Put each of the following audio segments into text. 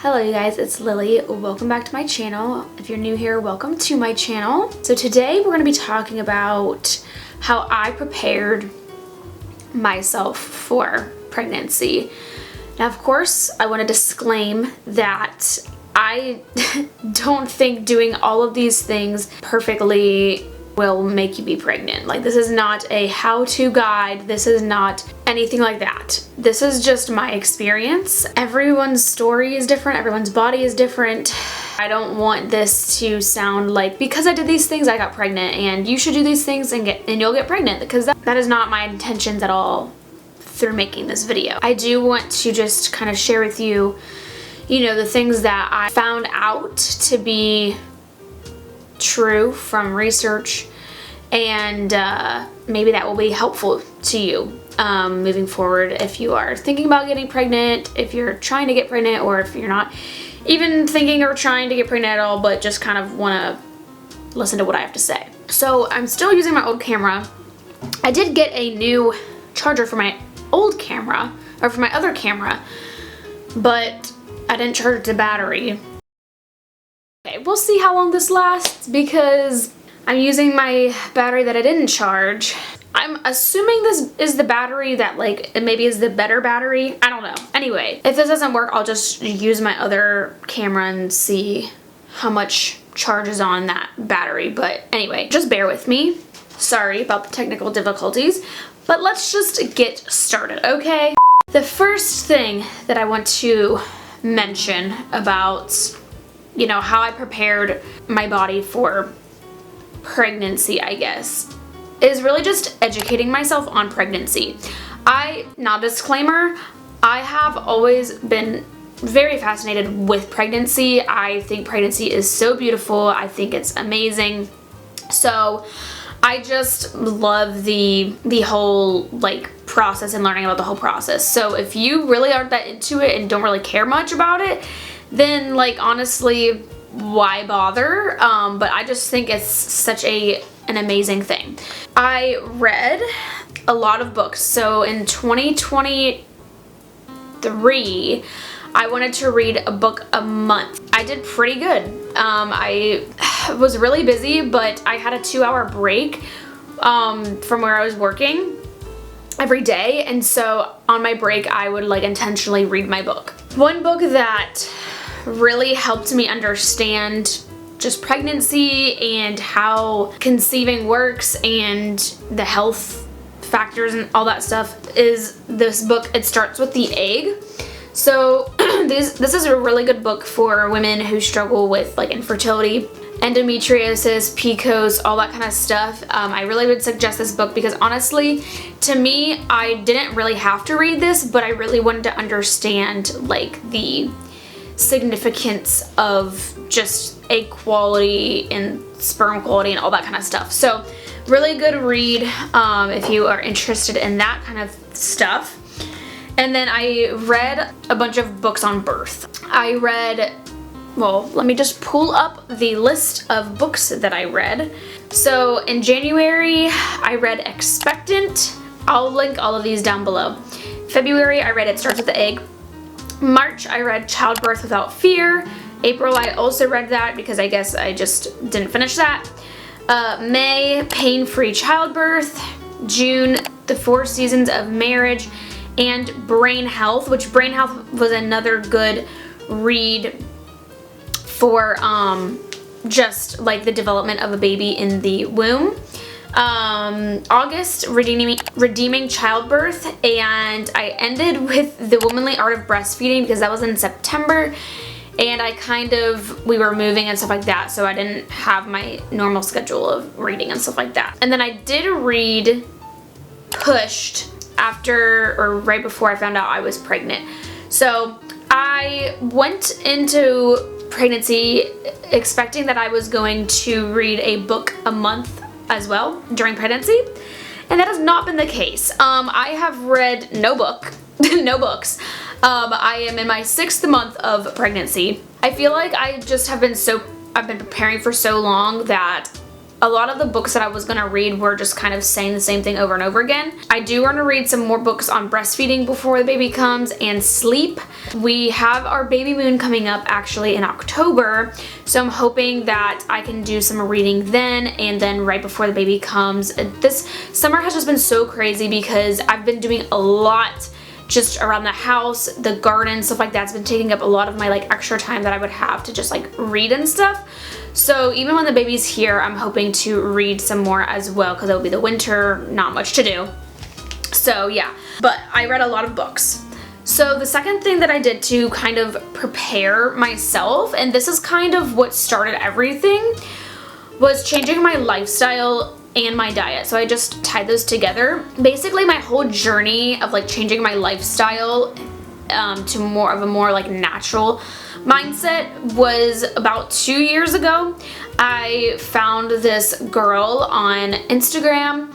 Hello you guys, it's Lily. Welcome back to my channel. If you're new here, welcome to my channel. So today we're going to be talking about how I prepared myself for pregnancy. Now of course, I want to disclaim that I don't think doing all of these things perfectly will make you be pregnant. Like, this is not a how-to guide. This is not anything like that. This is just my experience. Everyone's story is different. Everyone's body is different. I don't want this to sound like because I did these things I got pregnant and you should do these things and you'll get pregnant, because that is not my intentions at all through making this video. I do want to just kind of share with you, the things that I found out to be true from research, and maybe that will be helpful to you moving forward if you are thinking about getting pregnant, if you're trying to get pregnant, or if you're not even thinking or trying to get pregnant at all but just kind of want to listen to what I have to say. So I'm still using my old camera. I did get a new charger for my old camera, or for my other camera, but I didn't charge the battery. Okay, we'll see how long this lasts because I'm using my battery that I didn't charge. I'm assuming this is the battery that it maybe is the better battery. I don't know. Anyway, if this doesn't work, I'll just use my other camera and see how much charge is on that battery. But anyway, just bear with me. Sorry about the technical difficulties, but let's just get started, okay? The first thing that I want to mention about how I prepared my body for pregnancy, I guess, is really just educating myself on pregnancy. Now disclaimer, I have always been very fascinated with pregnancy. I think pregnancy is so beautiful. I think it's amazing. So I just love the whole process and learning about the whole process. So if you really aren't that into it and don't really care much about it, then honestly, why bother? But I just think it's such an amazing thing. I read a lot of books. So in 2023, I wanted to read a book a month. I did pretty good. I was really busy, but I had a 2-hour break from where I was working every day, and so on my break I would intentionally read my book. One book that really helped me understand just pregnancy and how conceiving works and the health factors and all that stuff is this book, It Starts With the Egg. So this is a really good book for women who struggle with infertility, endometriosis, PCOS, all that kind of stuff. I really would suggest this book because honestly, to me, I didn't really have to read this, but I really wanted to understand the significance of just egg quality and sperm quality and all that kind of stuff. So really good read if you are interested in that kind of stuff. And then I read a bunch of books on birth. Let me just pull up the list of books that I read. So in January, I read Expectant. I'll link all of these down below. February, I read It Starts With the Egg. March, I read Childbirth Without Fear. April, I also read that because I guess I just didn't finish that. May, Pain-Free Childbirth. June, The 4 Seasons of Marriage. And Brain Health, which Brain Health was another good read for just the development of a baby in the womb. August, Redeeming Childbirth, and I ended with The Womanly Art of Breastfeeding because that was in September, and we were moving and stuff like that, so I didn't have my normal schedule of reading and stuff like that. And then I did read Pushed after or right before I found out I was pregnant. So I went into pregnancy expecting that I was going to read a book a month as well during pregnancy, and that has not been the case. I have read no books. I am in my 6th month of pregnancy. I feel like I've been preparing for so long that a lot of the books that I was gonna read were just kind of saying the same thing over and over again. I do want to read some more books on breastfeeding before the baby comes and sleep. We have our baby moon coming up actually in October, so I'm hoping that I can do some reading then, and then right before the baby comes. This summer has just been so crazy because I've been doing a lot just around the house, the garden, stuff like that's been taking up a lot of my like extra time that I would have to just like read and stuff. So even when the baby's here, I'm hoping to read some more as well because it'll be the winter, not much to do. So yeah, but I read a lot of books. So the second thing that I did to kind of prepare myself, and this is kind of what started everything, was changing my lifestyle and my diet. So I just tied those together. Basically my whole journey of like changing my lifestyle to more of a more like natural mindset was about 2 years ago. I found this girl on Instagram.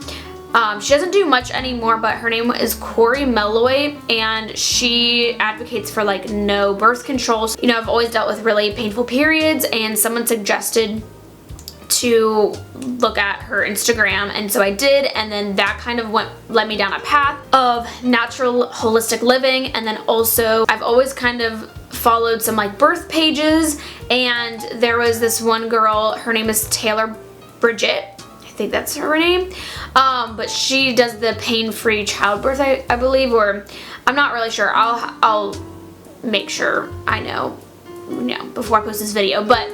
She doesn't do much anymore, but her name is Corey Meloy, and she advocates for like no birth control. You know, I've always dealt with really painful periods, and someone suggested to look at her Instagram, and so I did, and then that kind of led me down a path of natural holistic living. And then also I've always kind of followed some like birth pages, and there was this one girl, her name is Taylor Bridget, I think that's her name, but she does the pain-free childbirth, I believe, or I'm not really sure. I'll make sure I know before I post this video, but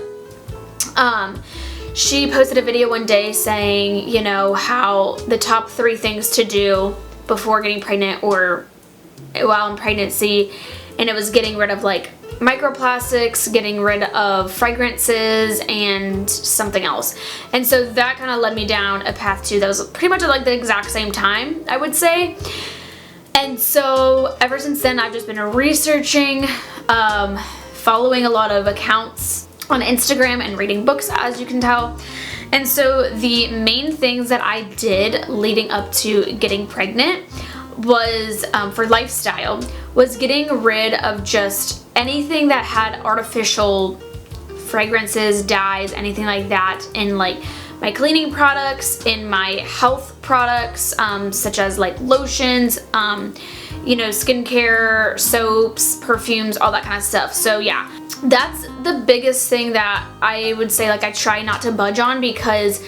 she posted a video one day saying, you know, how the top 3 things to do before getting pregnant or while in pregnancy, and it was getting rid of like microplastics, getting rid of fragrances, and something else. And so that kind of led me down a path too that was pretty much at like the exact same time, I would say. And so ever since then I've just been researching, following a lot of accounts on Instagram and reading books, as you can tell. And so the main things that I did leading up to getting pregnant was, for lifestyle, was getting rid of just anything that had artificial fragrances, dyes, anything like that in like my cleaning products, in my health products, such as like lotions, you know, skincare, soaps, perfumes, all that kind of stuff. So yeah, that's the biggest thing that I would say like I try not to budge on, because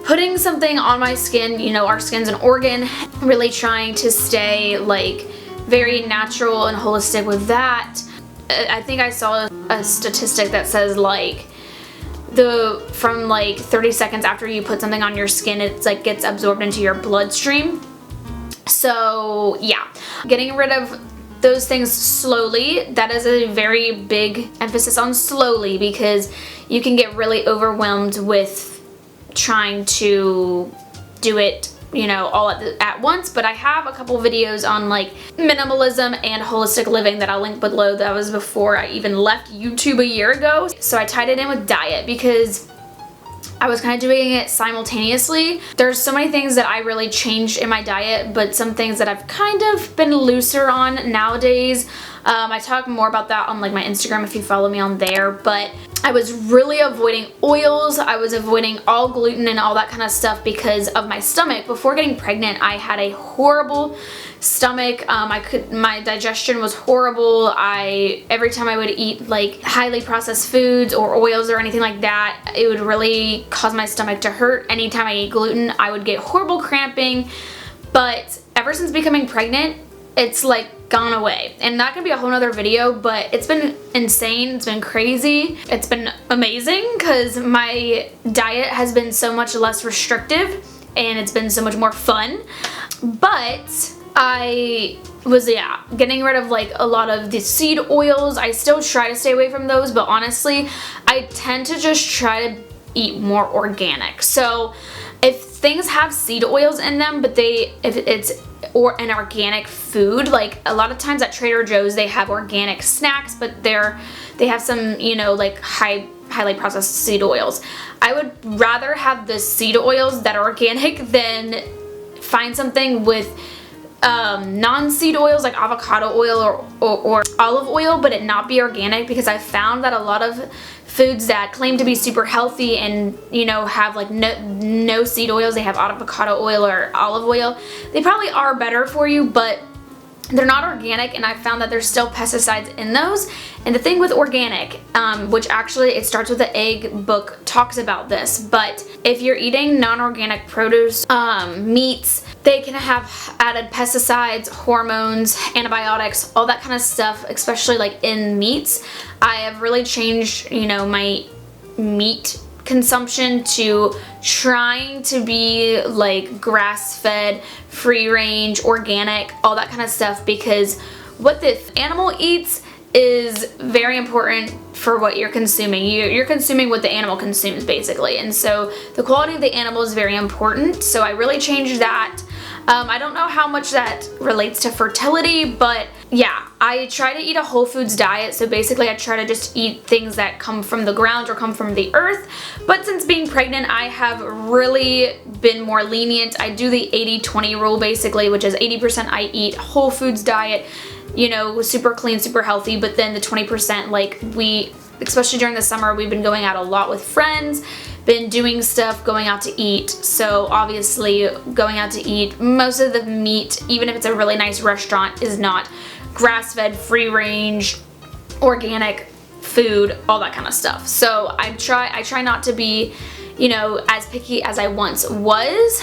putting something on my skin, you know, our skin's an organ, really trying to stay like very natural and holistic with that. I think I saw a statistic that says like from like 30 seconds after you put something on your skin, it's like gets absorbed into your bloodstream. So yeah, getting rid of those things slowly. That is a very big emphasis on slowly, because you can get really overwhelmed with trying to do it, you know, all at once. But I have a couple videos on like minimalism and holistic living that I'll link below. That was before I even left YouTube a year ago. So I tied it in with diet because I was kind of doing it simultaneously. There's so many things that I really changed in my diet, but some things that I've kind of been looser on nowadays. I talk more about that on like my Instagram if you follow me on there, but I was really avoiding oils. I was avoiding all gluten and all that kind of stuff because of my stomach. Before getting pregnant, I had a horrible stomach. My digestion was horrible. Every time I would eat like highly processed foods or oils or anything like that, it would really cause my stomach to hurt. Anytime I ate gluten, I would get horrible cramping. But ever since becoming pregnant, it's like gone away. And that could be a whole nother video, but it's been insane. It's been crazy. It's been amazing because my diet has been so much less restrictive and it's been so much more fun. But I was, yeah, getting rid of like a lot of the seed oils. I still try to stay away from those, but honestly, I tend to just try to eat more organic. So if things have seed oils in them, but if it's an organic food, like a lot of times at Trader Joe's they have organic snacks, but they have some, you know, like highly processed seed oils. I would rather have the seed oils that are organic than find something with non-seed oils like avocado oil or olive oil, but it not be organic, because I found that a lot of foods that claim to be super healthy and, you know, have like no seed oils. They have avocado oil or olive oil. They probably are better for you, but they're not organic, and I found that there's still pesticides in those. And the thing with organic, which actually It Starts With the Egg book talks about this, but if you're eating non-organic produce, meats, they can have added pesticides, hormones, antibiotics, all that kind of stuff, especially like in meats. I have really changed, you know, my meat consumption to trying to be like grass-fed, free-range, organic, all that kind of stuff, because what the animal eats is very important for what you're consuming. You're consuming what the animal consumes, basically, and so the quality of the animal is very important. So I really changed that. I don't know how much that relates to fertility, but yeah, I try to eat a whole foods diet. So basically I try to just eat things that come from the ground or come from the earth. But since being pregnant, I have really been more lenient. I do the 80-20 rule basically, which is 80% I eat whole foods diet, you know, super clean, super healthy, but then the 20%, like especially during the summer, we've been going out a lot with friends, been doing stuff, going out to eat. So obviously going out to eat, most of the meat, even if it's a really nice restaurant, is not grass-fed, free-range, organic food, all that kind of stuff. So I try not to be, you know, as picky as I once was,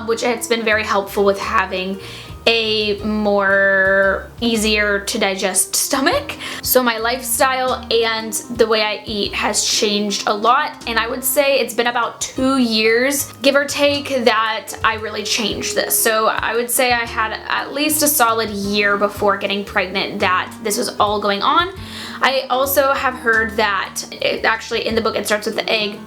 which has been very helpful with having a more easier to digest stomach. So my lifestyle and the way I eat has changed a lot, and I would say it's been about 2 years, give or take, that I really changed this. So I would say I had at least a solid year before getting pregnant that this was all going on. I also have heard that, actually in the book It Starts With the Egg,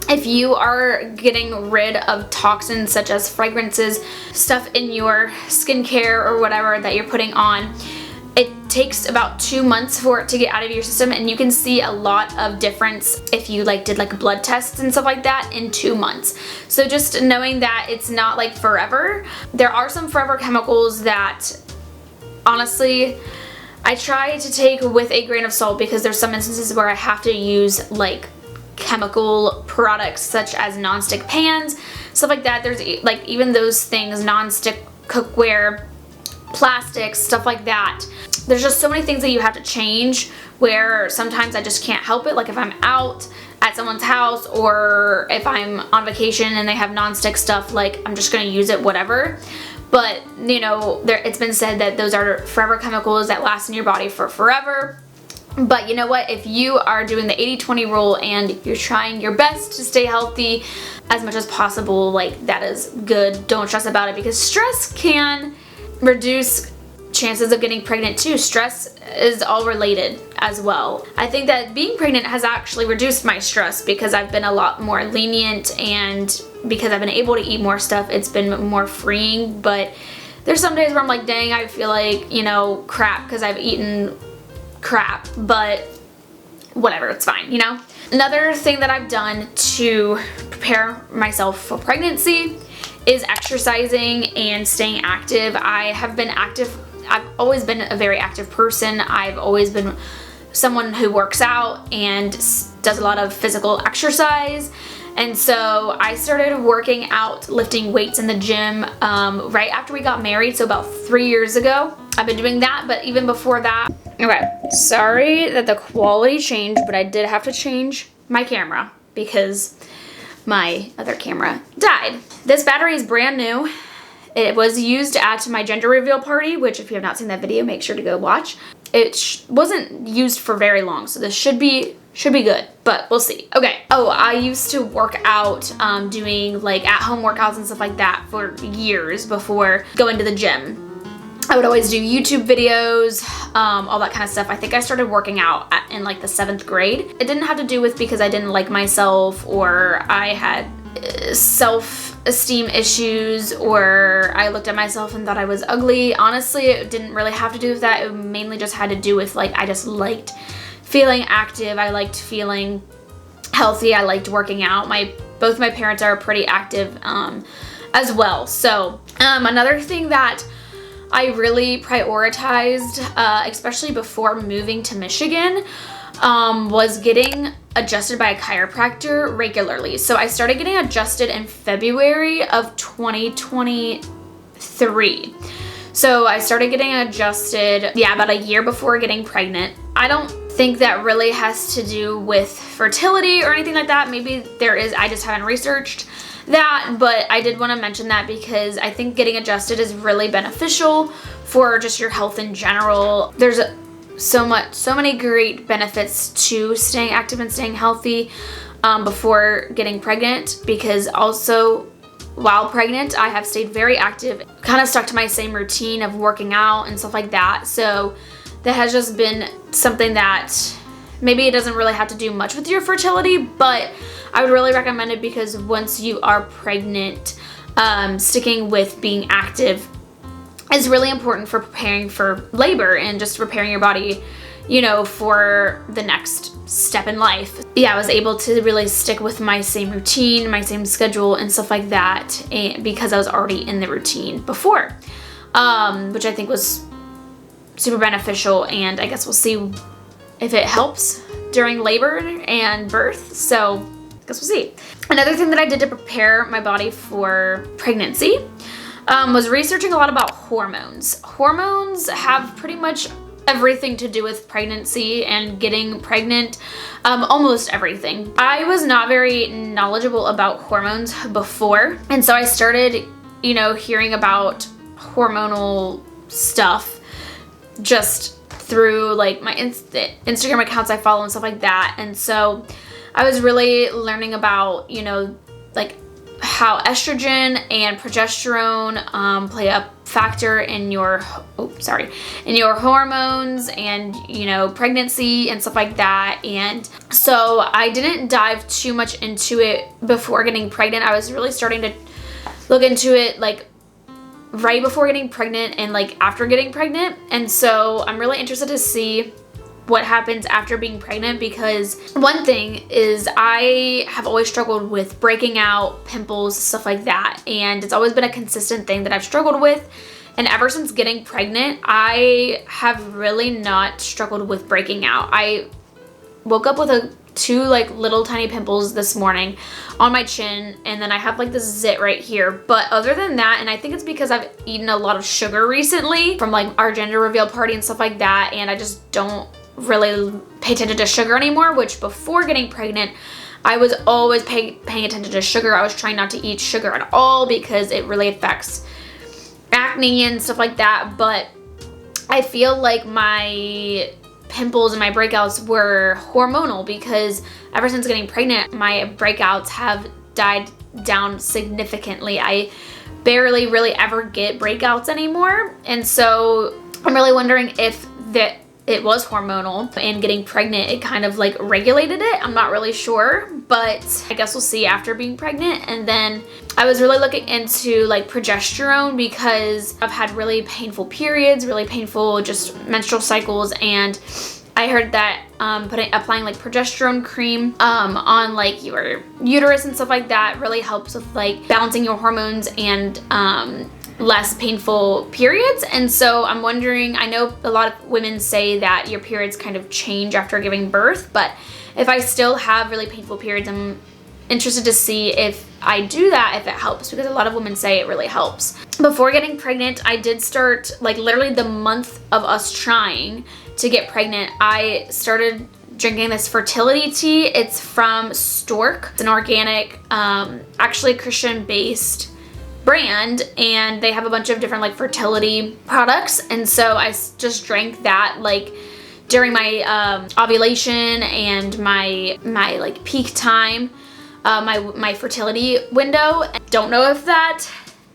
if you are getting rid of toxins such as fragrances, stuff in your skincare or whatever that you're putting on, it takes about 2 months for it to get out of your system, and you can see a lot of difference if you like did like blood tests and stuff like that in 2 months. So just knowing that it's not like forever. There are some forever chemicals that honestly I try to take with a grain of salt, because there's some instances where I have to use like chemical products such as non-stick pans, stuff like that. There's like even those things, non-stick cookware, plastics, stuff like that. There's just so many things that you have to change where sometimes I just can't help it. Like if I'm out at someone's house or if I'm on vacation and they have non-stick stuff, like I'm just gonna use it, whatever. But you know, it's been said that those are forever chemicals that last in your body for forever. But you know what, if you are doing the 80-20 rule and you're trying your best to stay healthy as much as possible, like that is good. Don't stress about it, because stress can reduce chances of getting pregnant too. Stress is all related as well. I think that being pregnant has actually reduced my stress because I've been a lot more lenient, and because I've been able to eat more stuff, it's been more freeing. But there's some days where I'm like, dang, I feel like, you know, crap because I've eaten crap, but whatever, it's fine, you know? Another thing that I've done to prepare myself for pregnancy is exercising and staying active. I have been active. I've always been a very active person. I've always been someone who works out and does a lot of physical exercise. And so I started working out, lifting weights in the gym right after we got married, so about 3 years ago. I've been doing that, but even before that. Okay, sorry that the quality changed, but I did have to change my camera because my other camera died. This battery is brand new. It was used to add to my gender reveal party, which if you have not seen that video, make sure to go watch. It wasn't used for very long, so this should be good, but we'll see. Okay. Oh, I used to work out doing like at-home workouts and stuff like that for years before going to the gym. I would always do YouTube videos, all that kind of stuff. I think I started working out in like the 7th grade. It didn't have to do with because I didn't like myself or I had self-esteem issues or I looked at myself and thought I was ugly. Honestly, it didn't really have to do with that. It mainly just had to do with like I just liked feeling active. I liked feeling healthy. I liked working out. Both my parents are pretty active as well. So another thing that I really prioritized, especially before moving to Michigan, was getting adjusted by a chiropractor regularly. So I started getting adjusted in February of 2023. So I started getting adjusted, about a year before getting pregnant. I don't think that really has to do with fertility or anything like that. Maybe there is, I just haven't researched that, but I did want to mention that because I think getting adjusted is really beneficial for just your health in general. There's so many great benefits to staying active and staying healthy before getting pregnant, because also while pregnant, I have stayed very active, kind of stuck to my same routine of working out and stuff like that. So that has just been something that maybe it doesn't really have to do much with your fertility, but I would really recommend it because once you are pregnant, sticking with being active is really important for preparing for labor and just preparing your body, for the next step in life. Yeah, I was able to really stick with my same routine, my same schedule and stuff like that, because I was already in the routine before, which I think was super beneficial, and I guess we'll see if it helps during labor and birth. So I guess we'll see. Another thing that I did to prepare my body for pregnancy was researching a lot about hormones. Hormones have pretty much everything to do with pregnancy and getting pregnant, almost everything. I was not very knowledgeable about hormones before, and so I started, hearing about hormonal stuff just through like my Instagram accounts I follow and stuff like that. And so I was really learning about, like how estrogen and progesterone play a factor in your hormones and, pregnancy and stuff like that. And so I didn't dive too much into it before getting pregnant. I was really starting to look into it like right before getting pregnant and like after getting pregnant. And so I'm really interested to see what happens after being pregnant, because one thing is I have always struggled with breaking out, pimples, stuff like that, and it's always been a consistent thing that I've struggled with. And ever since getting pregnant, I have really not struggled with breaking out. I woke up with two like little tiny pimples this morning on my chin, and then I have like this zit right here. But other than that, and I think it's because I've eaten a lot of sugar recently from like our gender reveal party and stuff like that, and I just don't really pay attention to sugar anymore, which before getting pregnant, I was always paying attention to sugar. I was trying not to eat sugar at all because it really affects acne and stuff like that. But I feel like my pimples and my breakouts were hormonal, because ever since getting pregnant, my breakouts have died down significantly. I barely really ever get breakouts anymore. And so I'm really wondering if it was hormonal, and getting pregnant, it kind of like regulated it. I'm not really sure, but I guess we'll see after being pregnant. And then I was really looking into like progesterone, because I've had really painful periods, really painful just menstrual cycles, and I heard that applying like progesterone cream on like your uterus and stuff like that really helps with like balancing your hormones and less painful periods. And so I'm wondering, I know a lot of women say that your periods kind of change after giving birth, but if I still have really painful periods, I'm interested to see if I do that, if it helps, because a lot of women say it really helps. Before getting pregnant, I did start, like literally the month of us trying to get pregnant, I started drinking this fertility tea. It's from Stork. It's an organic, actually Christian-based brand, and they have a bunch of different like fertility products. And so I just drank that like during my ovulation and my like peak time, my fertility window. Don't know if that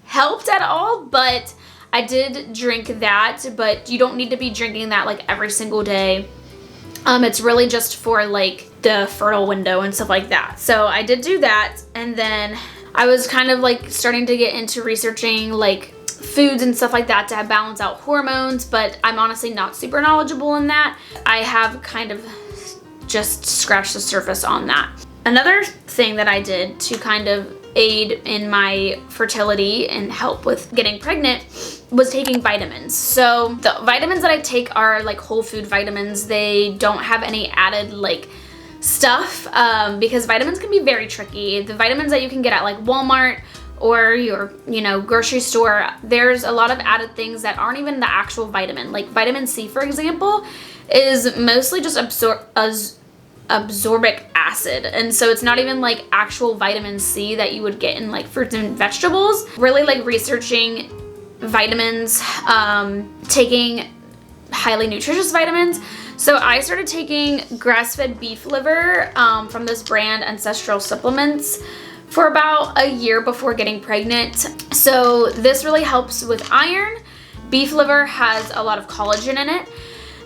helped at all, but I did drink that. But you don't need to be drinking that like every single day. It's really just for like the fertile window and stuff like that. So I did do that, and then I was kind of like starting to get into researching like foods and stuff like that to balance out hormones, but I'm honestly not super knowledgeable in that. I have kind of just scratched the surface on that. Another thing that I did to kind of aid in my fertility and help with getting pregnant was taking vitamins. So the vitamins that I take are like whole food vitamins. They don't have any added like stuff because vitamins can be very tricky. The vitamins that you can get at like Walmart or your, you know, grocery store, there's a lot of added things that aren't even the actual vitamin. Like vitamin C, for example, is mostly just absorbic acid, and so it's not even like actual vitamin C that you would get in like fruits and vegetables. Really like researching vitamins, taking highly nutritious vitamins. So I started taking grass-fed beef liver from this brand Ancestral Supplements for about a year before getting pregnant. So this really helps with iron. Beef liver has a lot of collagen in it.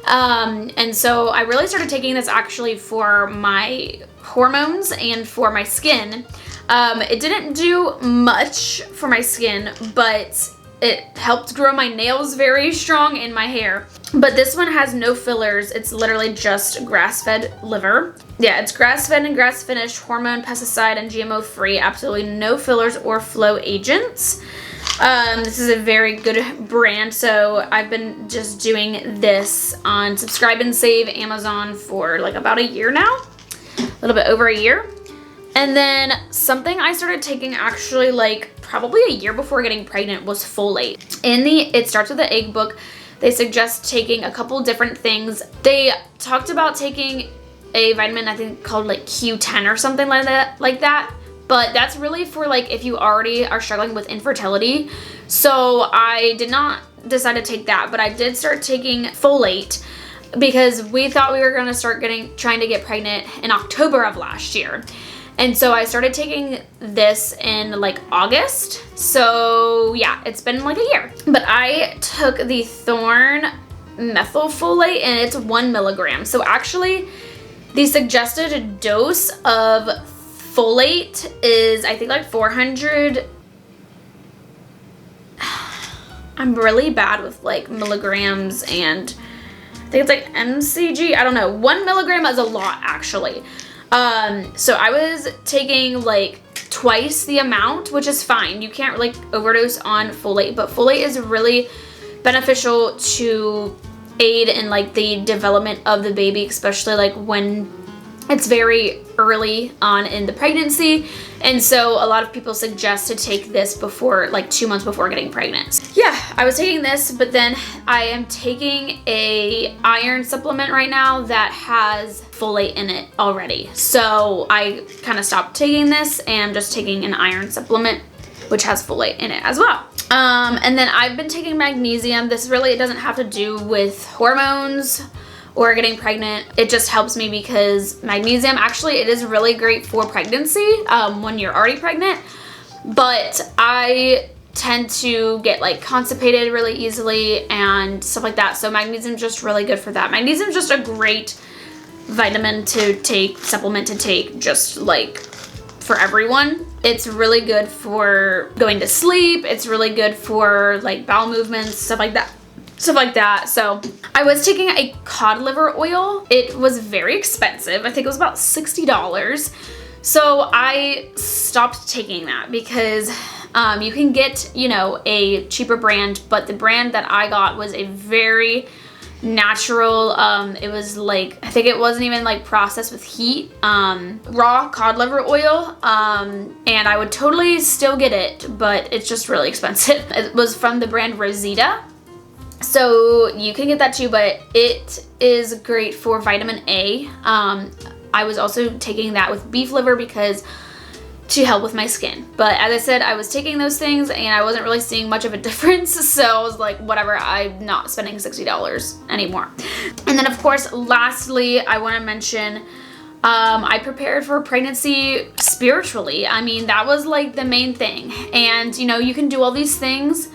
And so I really started taking this actually for my hormones and for my skin. It didn't do much for my skin, but it helped grow my nails very strong and my hair. But this one has no fillers. It's literally just grass-fed liver. Yeah, it's grass-fed and grass-finished, hormone, pesticide, and GMO-free. Absolutely no fillers or flow agents. This is a very good brand, so I've been just doing this on Subscribe and Save Amazon for like about a year now, a little bit over a year. And then something I started taking actually like probably a year before getting pregnant was folate. It starts with the egg book. They suggest taking a couple different things. They talked about taking a vitamin, I think called like Q10 or something like that. But that's really for like if you already are struggling with infertility. So I did not decide to take that, but I did start taking folate because we thought we were gonna start trying to get pregnant in October of last year. And so I started taking this in like August. So yeah, it's been like a year. But I took the Thorne methylfolate and it's 1 milligram. So actually the suggested dose of folate is I think like 400. I'm really bad with like milligrams and I think it's like mcg. I don't know. 1 milligram is a lot actually. So I was taking like twice the amount, which is fine. You can't like overdose on folate, but folate is really beneficial to aid in like the development of the baby, especially like when it's very early on in the pregnancy. And so a lot of people suggest to take this before like 2 months before getting pregnant. Yeah, I was taking this, but then I am taking a iron supplement right now that has folate in it already. So I kind of stopped taking this and I'm just taking an iron supplement which has folate in it as well. And then I've been taking magnesium. This really, it doesn't have to do with hormones or getting pregnant. It just helps me because magnesium, actually it is really great for pregnancy when you're already pregnant, but I tend to get like constipated really easily and stuff like that. So magnesium is just really good for that. Magnesium is just a great vitamin to take, supplement to take, just like for everyone. It's really good for going to sleep. It's really good for like bowel movements, stuff like that. So I was taking a cod liver oil. It was very expensive. I think it was about $60. So I stopped taking that because you can get, you know, a cheaper brand, but the brand that I got was a very natural, it was like, I think it wasn't even like processed with heat, raw cod liver oil, and I would totally still get it, but it's just really expensive. It was from the brand Rosita. So you can get that too, but it is great for vitamin A. I was also taking that with beef liver because to help with my skin. But as I said, I was taking those things and I wasn't really seeing much of a difference. So I was like, whatever, I'm not spending $60 anymore. And then of course, lastly, I want to mention, I prepared for pregnancy spiritually. I mean, that was like the main thing. And you know, you can do all these things.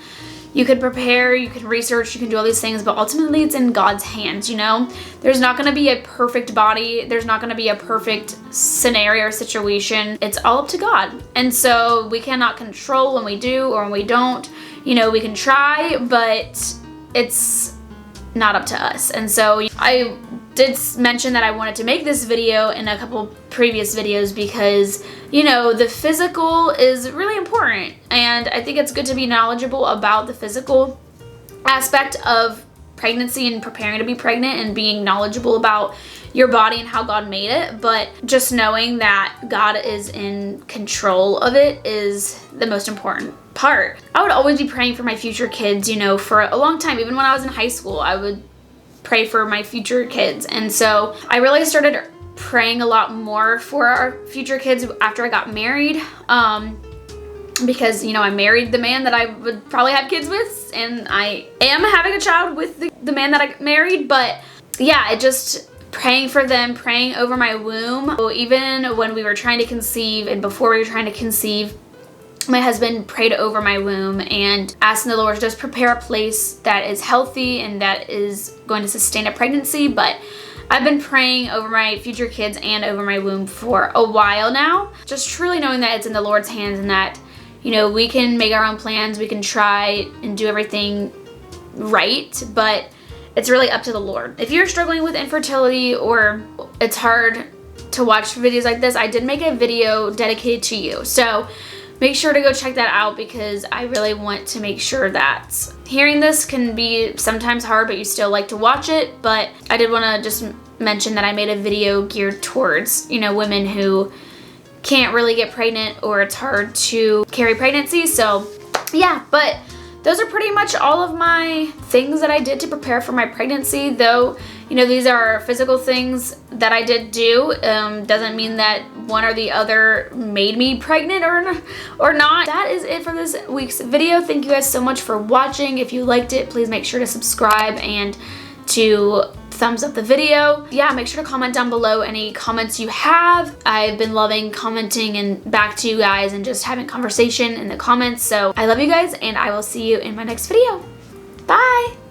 You could prepare, you could research, you can do all these things, but ultimately it's in God's hands, you know? There's not gonna be a perfect body. There's not gonna be a perfect scenario or situation. It's all up to God. And so we cannot control when we do or when we don't. You know, we can try, but it's not up to us. And so I did mention that I wanted to make this video in a couple previous videos because, you know, the physical is really important and I think it's good to be knowledgeable about the physical aspect of pregnancy and preparing to be pregnant and being knowledgeable about your body and how God made it, but just knowing that God is in control of it is the most important part. I would always be praying for my future kids, you know, for a long time. Even when I was in high school, I would pray for my future kids. And so I really started praying a lot more for our future kids after I got married. Because, you know, I married the man that I would probably have kids with, and I am having a child with the man that I married. But yeah, it just praying for them, praying over my womb. So even when we were trying to conceive and before we were trying to conceive, my husband prayed over my womb and asking the Lord to just prepare a place that is healthy and that is going to sustain a pregnancy. But I've been praying over my future kids and over my womb for a while now, just truly knowing that it's in the Lord's hands and that, you know, we can make our own plans, we can try and do everything right, but it's really up to the Lord. If you're struggling with infertility or it's hard to watch videos like this, I did make a video dedicated to you. So make sure to go check that out, because I really want to make sure that hearing this can be sometimes hard, but you still like to watch it. But I did want to just mention that I made a video geared towards, you know, women who can't really get pregnant or it's hard to carry pregnancy. So yeah, but those are pretty much all of my things that I did to prepare for my pregnancy. Though, you know, these are physical things that I did do. Doesn't mean that one or the other made me pregnant or not. That is it for this week's video. Thank you guys so much for watching. If you liked it, please make sure to subscribe and to thumbs up the video. Yeah, make sure to comment down below any comments you have. I've been loving commenting and back to you guys and just having conversation in the comments. So I love you guys, and I will see you in my next video. Bye.